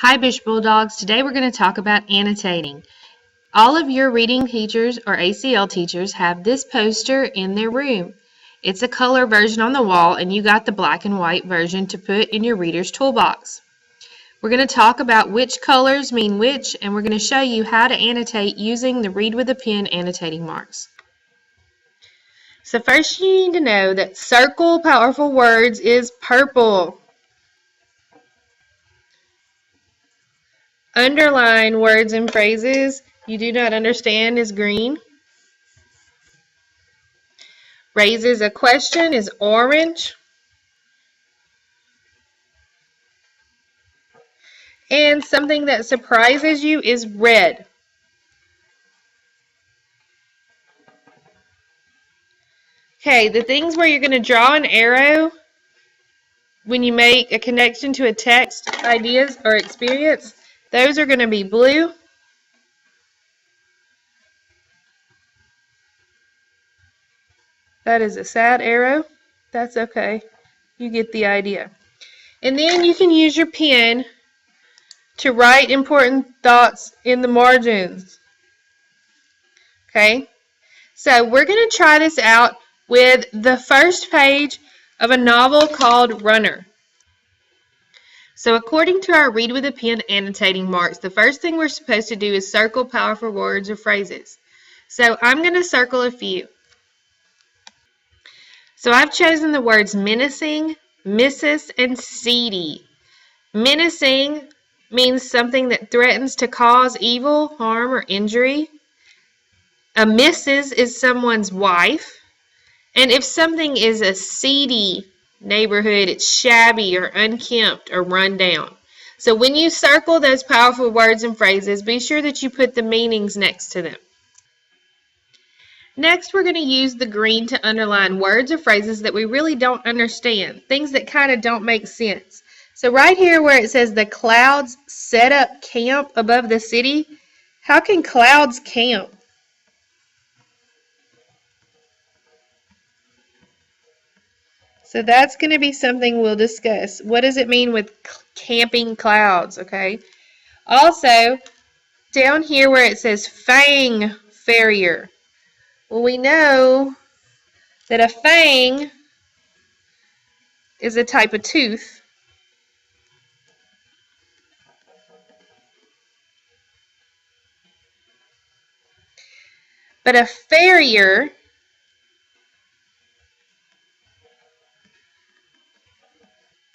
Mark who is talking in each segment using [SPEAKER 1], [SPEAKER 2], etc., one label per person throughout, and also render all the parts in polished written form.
[SPEAKER 1] Hi, Bish Bulldogs. Today we're going to talk about annotating. All of your reading teachers or ACL teachers have this poster in their room. It's a color version on the wall, and you got the black and white version to put in your reader's toolbox. We're going to talk about which colors mean which, and we're going to show you how to annotate using the Read with a Pen annotating marks. So first you need to know that circle powerful words is purple. Underline words and phrases you do not understand is green. Raises a question is orange. And something that surprises you is red. Okay, the things where you're going to draw an arrow when you make a connection to a text, ideas, or experience, those are going to be blue. That is a sad arrow. That's okay. You get the idea. And then you can use your pen to write important thoughts in the margins. Okay? So we're going to try this out with the first page of a novel called Runner. So according to our Read with a Pen annotating marks, the first thing we're supposed to do is circle powerful words or phrases. So I'm going to circle a few. So I've chosen the words menacing, missus, and seedy. Menacing means something that threatens to cause evil, harm, or injury. A missus is someone's wife. And if something is a seedy neighborhood, it's shabby or unkempt or run down. So when you circle those powerful words and phrases, be sure that you put the meanings next to them. Next, we're going to use the green to underline words or phrases that we really don't understand, things that kind of don't make sense. So right here where it says the clouds set up camp above the city, how can clouds camp? So that's going to be something we'll discuss. What does it mean with camping clouds, okay? Also, down here where it says fang farrier. Well, we know that a fang is a type of tooth. But a farrier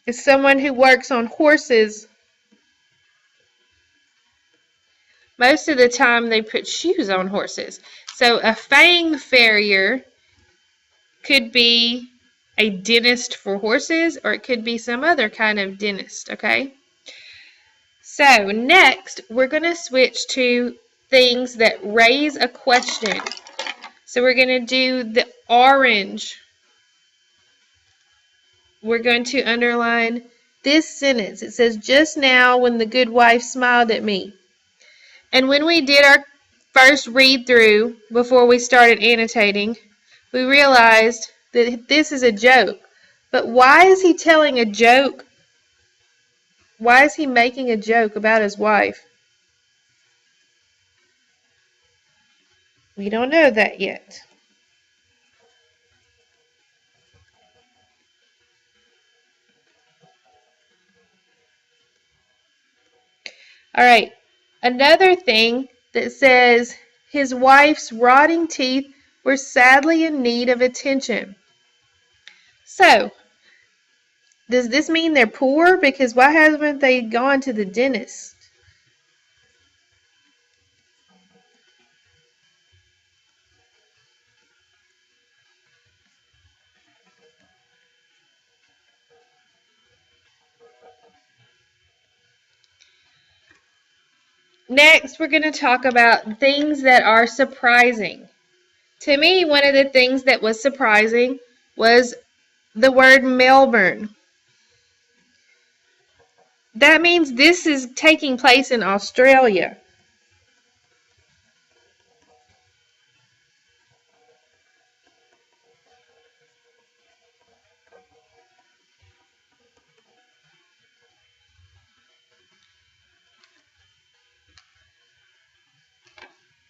[SPEAKER 1] is someone who works on horses. Most of the time they put shoes on horses. So a fang farrier could be a dentist for horses, or it could be some other kind of dentist, okay? So next, we're going to switch to things that raise a question. So we're going to do the orange. We're going to underline this sentence. It says, just now when the good wife smiled at me. And when we did our first read through before we started annotating, we realized that this is a joke. But why is he telling a joke? Why is he making a joke about his wife? We don't know that yet. All right, another thing that says his wife's rotting teeth were sadly in need of attention. So, does this mean they're poor? Because why haven't they gone to the dentist? Next, we're going to talk about things that are surprising. To me, one of the things that was surprising was the word Melbourne. That means this is taking place in Australia.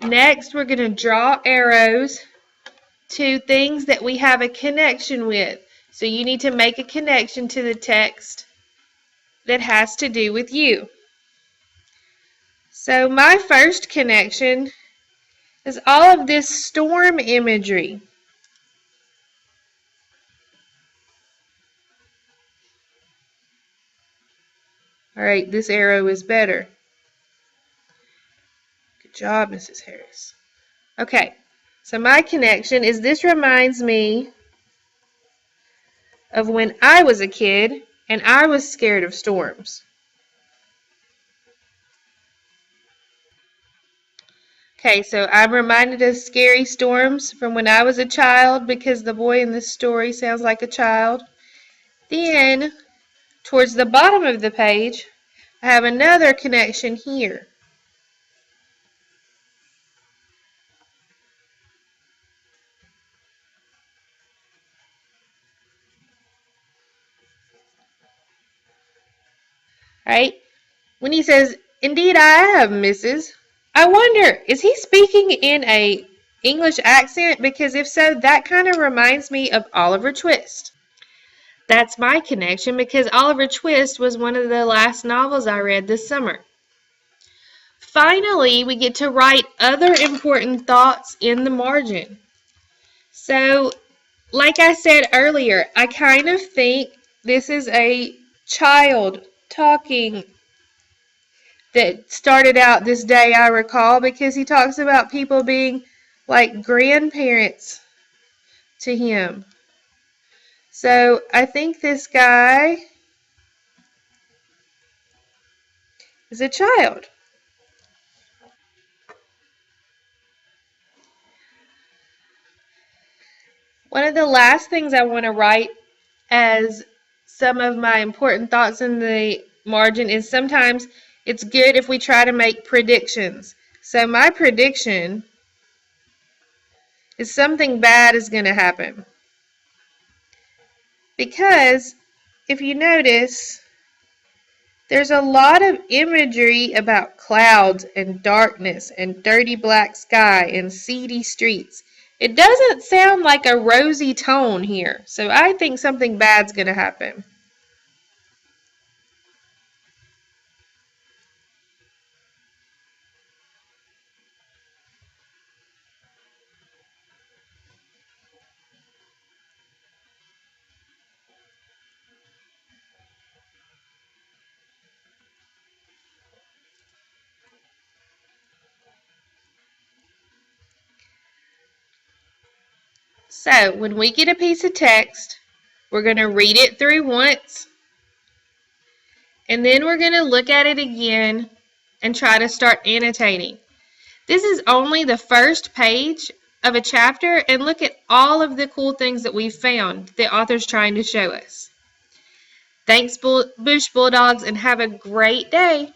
[SPEAKER 1] Next, we're going to draw arrows to things that we have a connection with. So you need to make a connection to the text that has to do with you. So my first connection is all of this storm imagery. All right, this arrow is better. Good job, Mrs. Harris. Okay, so my connection is this reminds me of when I was a kid and I was scared of storms. Okay, so I'm reminded of scary storms from when I was a child because the boy in this story sounds like a child. Then, towards the bottom of the page, I have another connection here. Right? When he says, "Indeed I have, Mrs." I wonder, is he speaking in a English accent? Because if so, that kind of reminds me of Oliver Twist. That's my connection because Oliver Twist was one of the last novels I read this summer. Finally, we get to write other important thoughts in the margin. So, like I said earlier, I kind of think this is a child talking that started out this day, I recall, because he talks about people being like grandparents to him. So I think this guy is a child. One of the last things I want to write as some of my important thoughts in the margin is sometimes it's good if we try to make predictions. So my prediction is something bad is going to happen. Because if you notice, there's a lot of imagery about clouds and darkness and dirty black sky and seedy streets. It doesn't sound like a rosy tone here, so I think something bad's going to happen. So, when we get a piece of text, we're going to read it through once, and then we're going to look at it again and try to start annotating. This is only the first page of a chapter, and look at all of the cool things that we've found the author's trying to show us. Thanks, Bush Bulldogs, and have a great day.